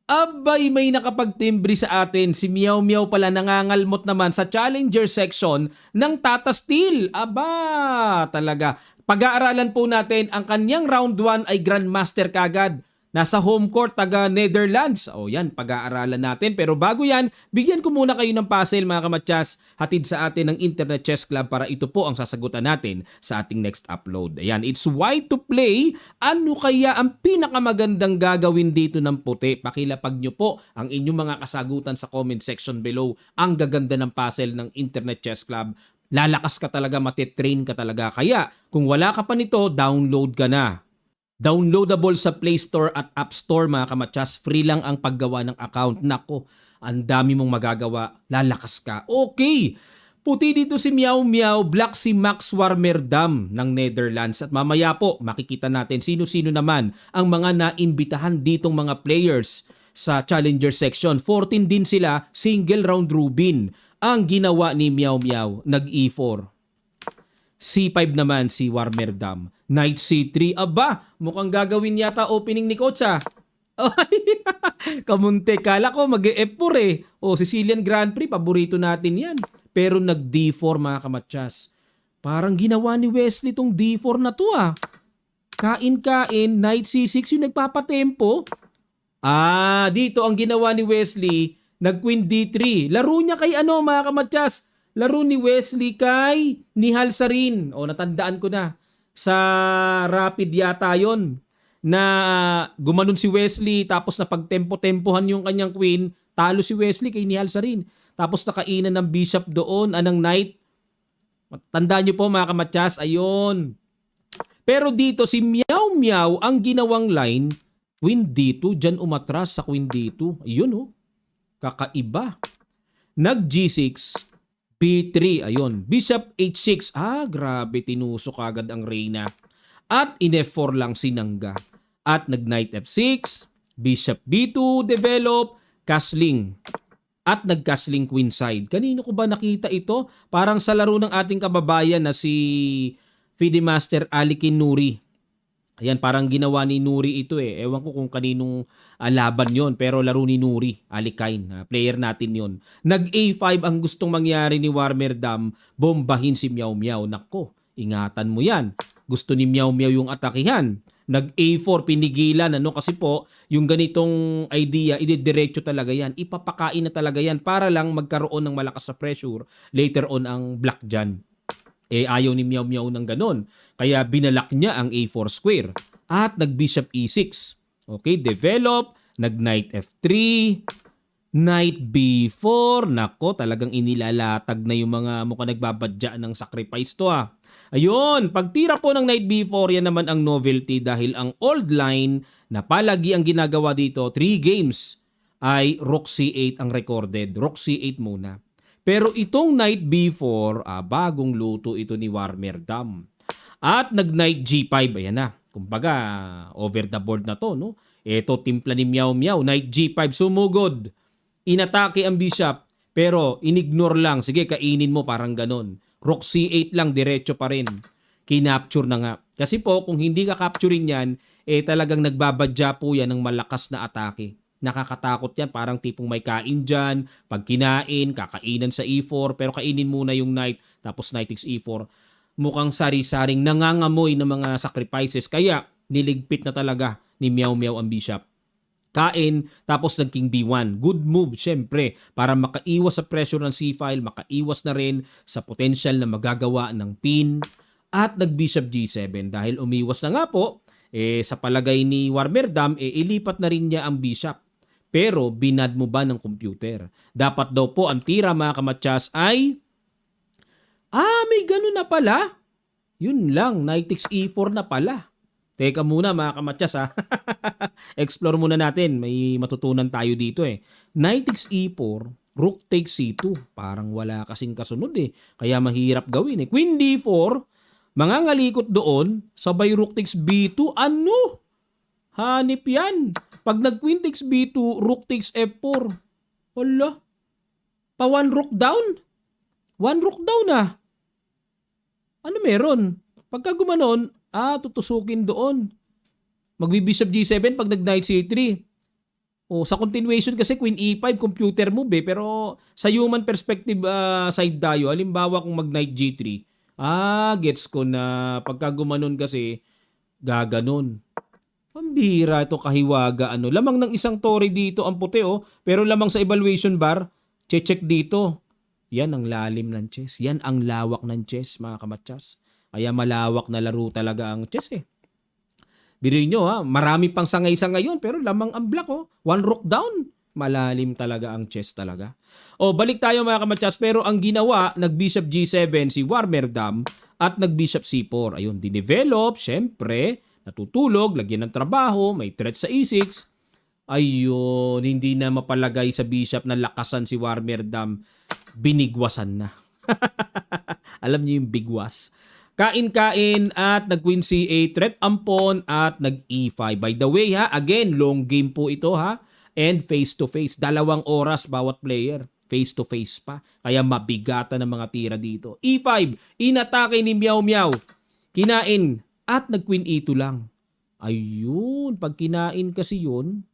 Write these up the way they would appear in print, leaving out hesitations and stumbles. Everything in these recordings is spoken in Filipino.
Abay, may nakapagtimbre sa atin. Si Meow Meow pala nangangalmot naman sa challenger section ng Tata Steel. Aba, talaga. Pag-aaralan po natin, ang kanyang round 1 ay Grandmaster kagad. Nasa home court, taga Netherlands. O yan, pag-aaralan natin. Pero bago yan, bigyan ko muna kayo ng puzzle mga kamatsas. Hatid sa atin ng Internet Chess Club para ito po ang sasagutan natin sa ating next upload. Ayan, it's why to play. Ano kaya ang pinakamagandang gagawin dito ng puti? Pakilapag nyo po ang inyong mga kasagutan sa comment section below. Ang gaganda ng puzzle ng Internet Chess Club. Lalakas ka talaga, matitrain ka talaga. Kaya kung wala ka pa nito, download ka na. Downloadable sa Play Store at App Store mga kamatsas. Free lang ang paggawa ng account. Nako, ang dami mong magagawa. Lalakas ka. Okay. Puti dito si Meow Meow, black si Max Warmerdam ng Netherlands. At mamaya po, makikita natin sino-sino naman ang mga naimbitahan ditong mga players sa Challenger section. 14 din sila, single round robin. Ang ginawa ni Meow Meow, nag-E4. C5 naman si Warmerdam. Knight C3. Aba, mukhang gagawin yata opening ni Coach ah. Ay, kamunti. Kala ko mag-E4 eh. O, Sicilian Grand Prix, paborito natin yan. Pero nag-D4 mga kamatsas. Parang ginawa ni Wesley tong D4 na to ah. Kain-kain, Knight C6 yung nagpapatempo. Ah, dito ang ginawa ni Wesley, nag-Queen D3. Laro niya kay ano mga kamatsas? Laro ni Wesley kay Nihal Sarin. O, natandaan ko na. Sa Rapid yata yon na gumanon si Wesley tapos napagtempo-tempohan yung kanyang queen, talo si Wesley kay Nihal Sarin. Tapos nakainan ng bishop doon, anong knight. Tandaan nyo po mga kamatsas, ayun. Pero dito si Meow Meow ang ginawang line, Queen D2, dyan umatras sa Queen D2. Ayun oh, kakaiba. Nag G6, B3, ayun. Bishop H6. Ah, grabe, tinusok agad ang Reyna. At in F4 lang si Nangga. At nag-Knight F6, Bishop B2, develop, castling. At nag-castling queenside. Kanino ko ba nakita ito? Parang sa laro ng ating kababayan na si FIDE Master Alikin Nuri. Ayan, parang ginawa ni Nuri ito eh. Ewan ko kung kaninong laban yon, pero laro ni Nuri, Alikain. Player natin yon. Nag-A5 ang gustong mangyari ni Warmerdam, bombahin si Meow Meow. Nako, ingatan mo yan. Gusto ni Meow Meow yung atakihan. Nag-A4, pinigilan. Ano? Kasi po, yung ganitong idea, ididiretso talaga yan. Ipapakain na talaga yan para lang magkaroon ng malakas sa pressure. Later on ang black dyan. Eh ayaw ni Meow Meow ng ganon. Kaya binalak niya ang A4 square. At nag-Bishop E6. Okay, develop. Nag-Knight F3. Knight B4. Nako, talagang inilalatag na yung mga mukhang nagbabadya ng sacrifice to ah. Ayun, pagtira po ng Knight B4, yan naman ang novelty dahil ang old line na palagi ang ginagawa dito, 3 games, ay Rook C8 ang recorded. Rook C8 muna. Pero itong Knight B4, bagong luto ito ni Warmerdam. At nag-Knight G5, ayan na. Kumbaga, over the board na to, no? Ito, timpla ni Meow Meow, Knight G5, sumugod. Inatake ang bishop, pero inignore lang. Sige, kainin mo, parang ganon. Rook C8 lang, diretso pa rin. Kinapture na nga. Kasi po, kung hindi ka capturing yan, talagang nagbabadya po yan ng malakas na atake. Nakakatakot yan, parang tipong may kain dyan, pag kinain, kakainan sa E4, pero kainin muna yung knight, tapos knight takes E4. Mukhang sari-saring nangangamoy ng mga sacrifices, kaya niligpit na talaga ni Meow Meow ang bishop. Kain, tapos nag king B1. Good move, syempre, para makaiwas sa pressure ng C-file, makaiwas na rin sa potential na magagawa ng pin, at nag-bishop G7. Dahil umiwas na nga po, sa palagay ni Warmerdam, ilipat na rin niya ang bishop. Pero binad mo ba ng computer? Dapat daw po ang tira mga kamatsas ay may ganun na pala. Yun lang, knight takes E4 na pala. Teka muna mga kamatsas ha. Explore muna natin, may matutunan tayo dito eh. Knight takes E4, rook takes C2. Parang wala kasing kasunod eh. Kaya mahirap gawin eh. Queen D4, mangangalikot doon, sabay rook takes B2. Ano? Hanip yan. Pag nag-queen takes B2, rook takes F4. Wala. Pa one rook down? One rook down ah. Ano meron? Pagka gumanon, tutusukin doon. Magbi-bishop G7 pag nag-knight C3. O sa continuation kasi Queen E5 computer move pero sa human perspective side tayo, halimbawa kung mag Knight G3, gets ko na pagka gumanon kasi gaganon. Pambihira ito kahiwaga lamang ng isang tore dito ang puti pero lamang sa evaluation bar, check dito. Yan ang lalim ng chess. Yan ang lawak ng chess mga kamatsas. Kaya malawak na laro talaga ang chess Biruin nyo marami pang sangay-sangay yun pero lamang ang black one rook down. Malalim talaga ang chess talaga. Balik tayo mga kamatsas pero ang ginawa nag-bishop G7 si Warmerdam at nag-bishop C4. Ayun, dinevelop, syempre, natutulog, lagyan ng trabaho, may threat sa E6. Ayun, hindi na mapalagay sa bishop na lakasan si Warmerdam. Binigwasan na. Alam niyo yung bigwas. Kain-kain at nag-queen C8, threat ang pawn at nag-E5. By the way again, long game po ito and face-to-face. 2 oras bawat player. Face-to-face pa. Kaya mabigatan ng mga tira dito. E5, inatake ni Meow Meow. Kinain at nag-queen E2 lang. Ayun, pag kinain kasi yun,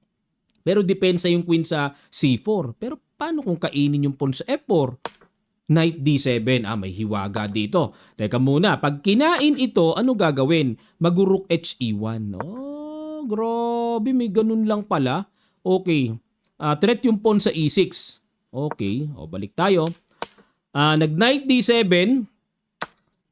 pero depensa yung queen sa C4. Pero paano kung kainin yung pawn sa F4? Knight D7. May hiwaga dito. Teka muna, pag kinain ito, ano gagawin? Mag-rook HE1. Grabe, may ganun lang pala. Okay. Threat yung pawn sa E6. Okay, balik tayo. Nag-Knight D7,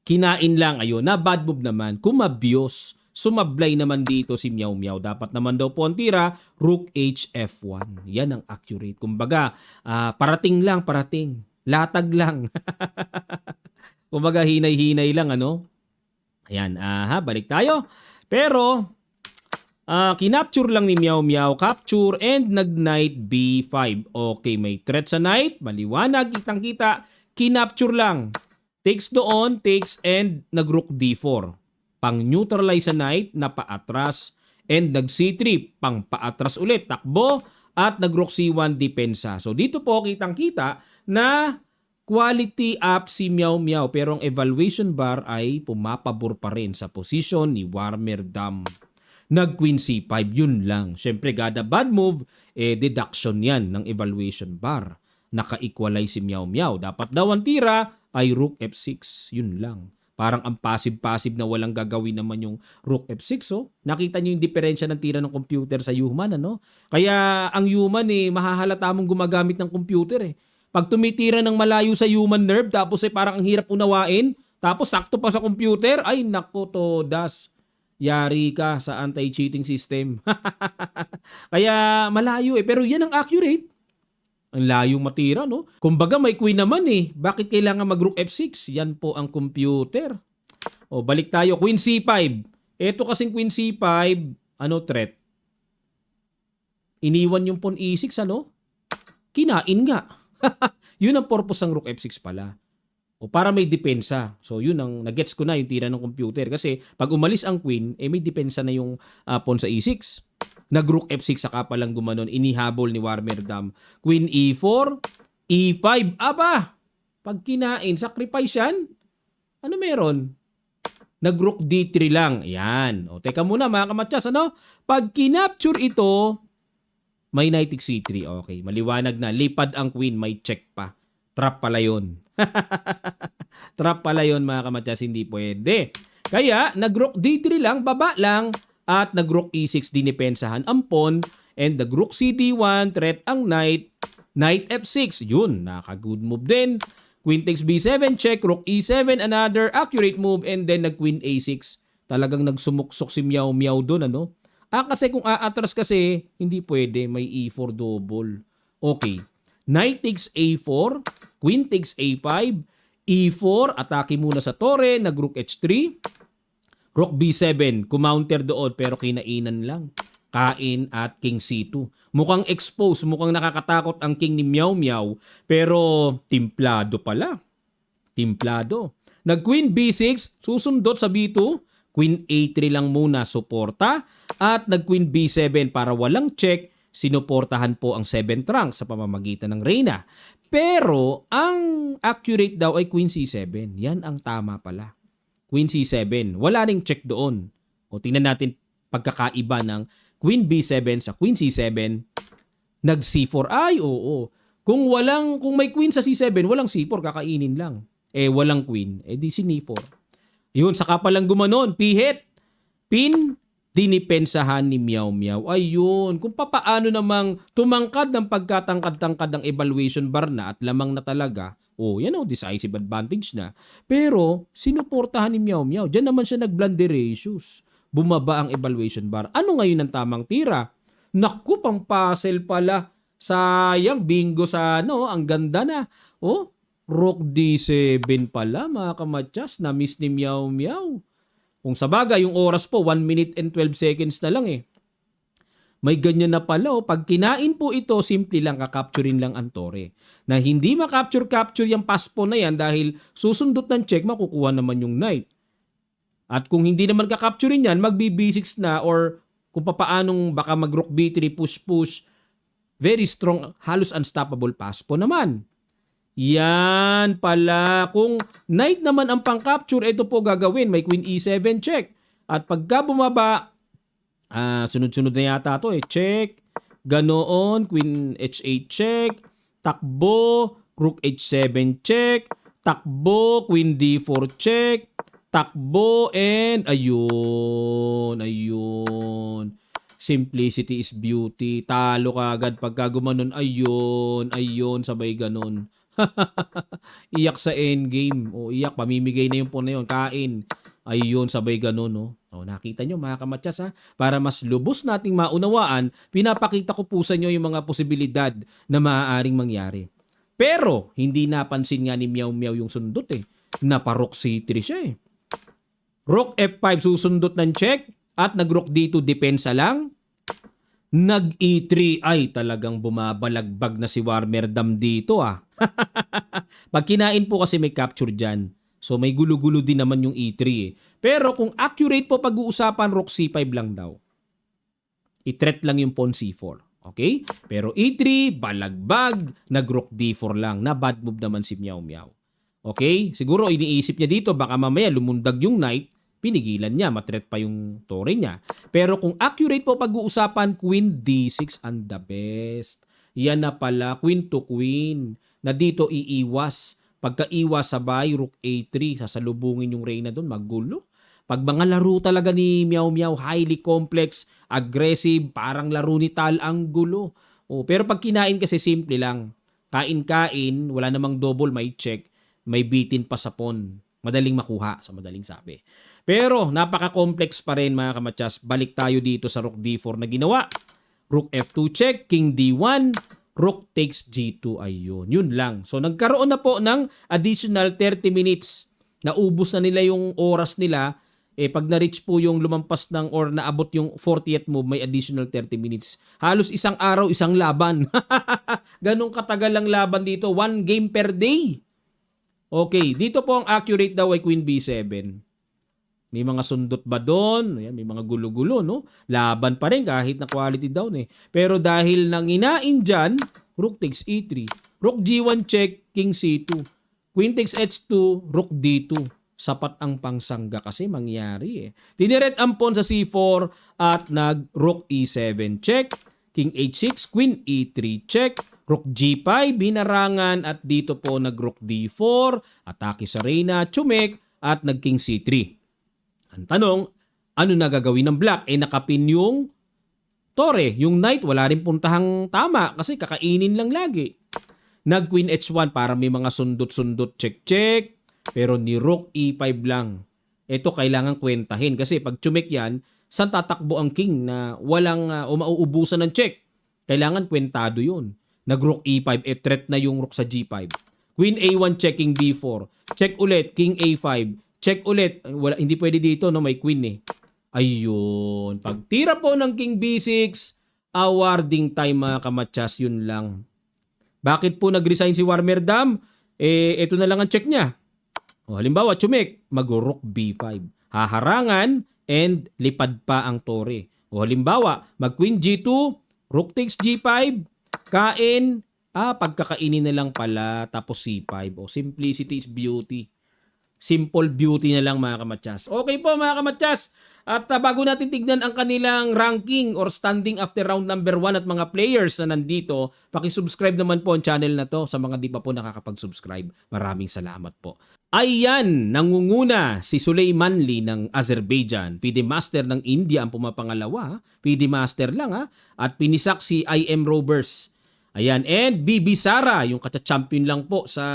kinain lang. Ayun, na bad move naman. Kumabyos. Sumablay naman dito si Meow Meow. Dapat naman daw po ang tira, Rook HF1. Yan ang accurate. Kumbaga, parating lang, parating. Latag lang. Kumbaga, hinay-hinay lang, Ayan, balik tayo. Pero, kinapture lang ni Meow Meow. Capture and nag-Knight B5. Okay, may threat sa Knight. Maliwanag, kitang-kita. Kinapture lang. Takes doon, takes and nag-Rook D4. Pang-neutralize sa Knight na paatras. And nag-C3, pang paatras ulit. Takbo at nag-Rook C1 depensa. So dito po kitang-kita na quality up si Meow Meow pero ang evaluation bar ay pumapabor pa rin sa posisyon ni Warmerdam. Nag-Queen C5, yun lang. Siyempre, gada bad move, deduction yan ng evaluation bar. Naka-equalize si Meow Meow. Dapat daw ang tira ay Rook F6, yun lang. Parang ang passive-passive na walang gagawin naman yung Rook F6. Nakita niyo yung diferensya ng tira ng computer sa human, Kaya ang human mahahalata mong gumagamit ng computer Pag tumitira ng malayo sa human nerve, tapos parang ang hirap unawain, tapos sakto pa sa computer, ay nako todas. Yari ka sa anti-cheating system. Kaya malayo pero yan ang accurate. Ang layong matira, Kumbaga may queen naman Bakit kailangan mag-Rook F6? Yan po ang computer. Balik tayo. Queen C5. Ito kasing Queen C5, threat? Iniwan yung pawn E6, Kinain nga. Yun ang purpose ng Rook F6 pala. Para may depensa. So yun ang nagets ko na yung tira ng computer. Kasi pag umalis ang queen, may depensa na yung pawn sa E6. Nag-Rook F6 saka palang gumanon. Inihabol ni Warmerdam. Queen E4, E5. Aba! Pag kinain, sacrifice yan. Ano meron? Nag-Rook D3 lang. Ayan. Teka muna mga kamatsas. Pag kinapture ito, may Knight C3. Okay. Maliwanag na. Lipad ang queen. May check pa. Trap pala yun. Trap pala yun mga kamatsas. Hindi pwede. Kaya, nag-Rook D3 lang. Baba lang. At nag-Rook E6 dinipensahan ang pawn and nag-Rook CD1 threat ang Knight. Knight F6. Yun. Naka-good move din. Queen takes B7 check. Rook E7 another accurate move and then nag-Queen A6. Talagang nagsumuksok si Meow Meow doon kasi kung aatras kasi hindi pwede. May E4 double. Okay. Knight takes A4. Queen takes A5. E4. Atake muna sa tore. Nag-Rook H3. Rook B7, kumounter doon pero kinainan lang. Kain at King C2. Mukhang exposed, mukhang nakakatakot ang king ni Meow Meow pero timplado pala. Timplado. Nag-Queen B6, susundot sa B2. Queen A3 lang muna, suporta. At nag-Queen B7 para walang check, sinuportahan po ang 7th rank sa pamamagitan ng Reyna. Pero ang accurate daw ay Queen C7. Yan ang tama pala. Queen C7. Wala ring check doon. Tingnan natin pagkakaiba ng Queen B7 sa Queen C7. Nag C4. Ay, oo. Kung may queen sa C7, walang C4, kakainin lang. Walang queen. Di C4. Yun, saka palang gumanon, pihit. Pin, dinipensahan ni Meow Meow. Ayun, kung papaano namang tumangkad ng pagkatangkad-tangkad ng evaluation bar na at lamang na talaga, yan o, decisive advantage na. Pero, sinuportahan ni Meow Meow. Diyan naman siya nag-blunderatious. Bumaba ang evaluation bar. Ano ngayon ang tamang tira? Naku, pang puzzle pala. Sayang, bingo sa ang ganda na. Rook D7 pala, mga kamatyas. Na-miss ni Meow Meow. Kung sa bagay, yung oras po, 1 minute and 12 seconds na lang eh. May ganyan na pala. Pag kinain po ito, simple lang, kakapturin lang ang tore. Na hindi makapture-capture yung pass po na yan dahil susundot ng check, makukuha naman yung knight. At kung hindi naman kakapturin yan, magbi-B6 na or kung papaanong baka mag-rook B3, push-push, very strong, halos unstoppable pass po naman. Yan pala. Kung knight naman ang pang-capture, ito po gagawin. May queen E7 check. At pagka bumaba, sunod-sunod na yata to eh. Check. Ganoon. Queen H8 check. Takbo. Rook H7 check. Takbo. Queen D4 check. Takbo. And ayun. Simplicity is beauty. Talo ka agad pagka gumanon. Ayun. Sabay ganon. Iyak sa endgame. Iyak. Pamimigay na yung pawn na yun. Kain. Ayun. Sabay ganon. Nakita nyo mga kamatyas ha. Para mas lubos nating maunawaan, pinapakita ko po sa inyo yung mga posibilidad na maaaring mangyari. Pero, hindi napansin nga ni Meow Meow yung sundot eh. Napa-rook C3 siya eh. Rook F5 susundot ng check at nag-rook D2 depensa lang. Nag-E3 ay talagang bumabalagbag na si Warmerdam dito ah. Pag kinain po kasi may capture dyan. So may gulo-gulo din naman yung E3 eh. Pero kung accurate po pag-uusapan, Rook C5 lang daw. I-threat lang yung pawn C4. Okay? Pero E3, balagbag, nag-Rook D4 lang. Na bad move naman si Meow Meow. Okay? Siguro iniisip niya dito, baka mamaya lumundag yung knight, pinigilan niya, matret pa yung tore niya. Pero kung accurate po pag-uusapan, Queen D6 ang the best. Yan na pala, Queen to Queen, na dito iiwas. Pagka-iwas sabay, Rook A3, sasalubungin yung reyna doon, magulo. Pag mga laro talaga ni Meow Meow, highly complex, aggressive, parang laro ni Tal ang gulo. Pero pag kinain kasi simple lang. Kain-kain, wala namang double, may check, may bitin pa sa pawn. Madaling makuha, sa madaling sabi. Pero napaka-complex pa rin mga kamatyas. Balik tayo dito sa Rook D4 na ginawa. Rook F2 check, King D1, Rook takes G2. Ayun, yun lang. So nagkaroon na po ng additional 30 minutes. Naubos na nila yung oras nila. Pag na-reach po yung lumampas ng or naabot yung 40th move, may additional 30 minutes. Halos isang araw, isang laban. Ganong katagal ang laban dito. 1 game per day. Okay, dito po ang accurate daw ay Queen B7. May mga sundot ba doon? May mga gulo-gulo, no? Laban pa rin kahit na quality down eh. Pero dahil nanginain dyan, Rook takes E3. Rook G1 check, King C2. Queen takes H2, Rook D2. Sapat ang pangsangga kasi mangyari eh. Tiniret ang pawn sa C4 at nag-Rook E7 check. King H6, Queen E3 check. Rook G5, binarangan at dito po nag-Rook D4. Atake sa reyna, chumek at nag-King C3. Ang tanong, ano na gagawin ng black? Nakapin yung tore. Yung knight, wala rin puntahang tama kasi kakainin lang lagi. Nag-Queen H1 para may mga sundot-sundot check-check. Pero ni Rook E5 lang. Ito kailangan kwentahin kasi pag chumek yan, saan tatakbo ang king na walang mauubusan ng check? Kailangan kwentado yun. Nag-Rook E5, threat na yung Rook sa G5. Queen A1 checking B4. Check ulit, King A5. Check ulit. Hindi pwede dito, no? May queen eh. Ayun. Pagtira po ng King B6, awarding time mga kamatyas, yun lang. Bakit po nag-resign si Warmerdam? Ito na lang ang check niya. Halimbawa, chumek, mag-Rook B5. Haharangan and lipad pa ang tore. Halimbawa, mag-Queen G2, Rook takes G5, kain, pagkakainin na lang pala, tapos C5. Simplicity is beauty. Simple beauty na lang mga kamatyas. Okay po mga kamatyas. At bago natin tignan ang kanilang ranking or standing after round number 1 at mga players na nandito, pakisubscribe naman po ang channel na to sa mga di pa po nakakapag-subscribe. Maraming salamat po. Ayan, nangunguna si Suleymanli ng Azerbaijan. FIDE Master ng India ang pumapangalawa. FIDE Master lang ha. At pinisak si IM Rovers. Ayan, and Bibi Sara, yung kata-champion lang po sa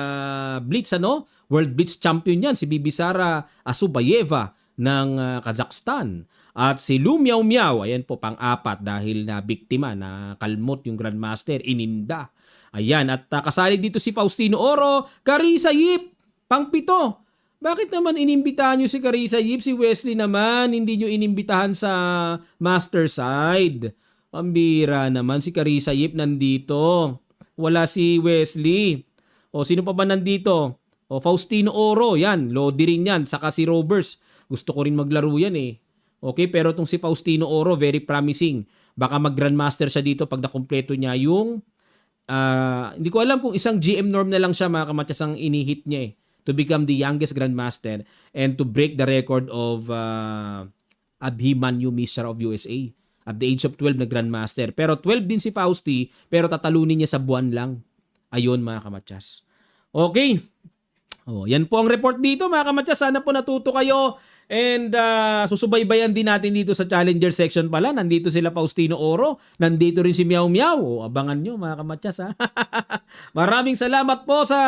Blitz, ano? World Blitz champion yan, si Bibi Sara Asubayeva ng Kazakhstan. At si Lu Miao Miao, ayan po, pang-apat dahil na biktima na kalmot yung Grandmaster, ininda. Ayan, at kasali dito si Faustino Oro, Carissa Yip, pang-pito. Bakit naman inimbitahan nyo si Carissa Yip? Si Wesley naman, hindi nyo inimbitahan sa master side. Pambira naman, si Carissa Yip nandito. Wala si Wesley. O sino pa ba nandito? O Faustino Oro, yan. Lodi rin yan. Saka si Rovers. Gusto ko rin maglaro yan eh. Okay, pero itong si Faustino Oro, very promising. Baka mag-grandmaster siya dito pag nakumpleto niya yung... hindi ko alam kung isang GM norm na lang siya mga kamatyas ang inihit niya eh. To become the youngest grandmaster and to break the record of Abhimanyu Mishra of USA. At the age of 12 na Grandmaster. Pero 12 din si Fausti, pero tatalunin niya sa buwan lang. Ayun mga kamatyas. Okay. Yan po ang report dito mga kamatyas. Sana po natuto kayo. And susubaybayan din natin dito sa Challenger section pala. Nandito sila Faustino Oro. Nandito rin si Miao Miao. Abangan nyo mga kamatyas ha. Maraming salamat po sa...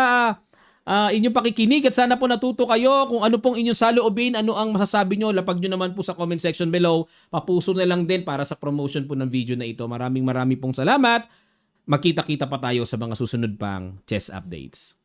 inyong pakikinig at sana po natuto kayo kung ano pong inyong saloobin, ano ang masasabi nyo, lapag nyo naman po sa comment section below. Papuso na lang din para sa promotion po ng video na ito. Maraming pong salamat. Makita-kita pa tayo sa mga susunod pang chess updates.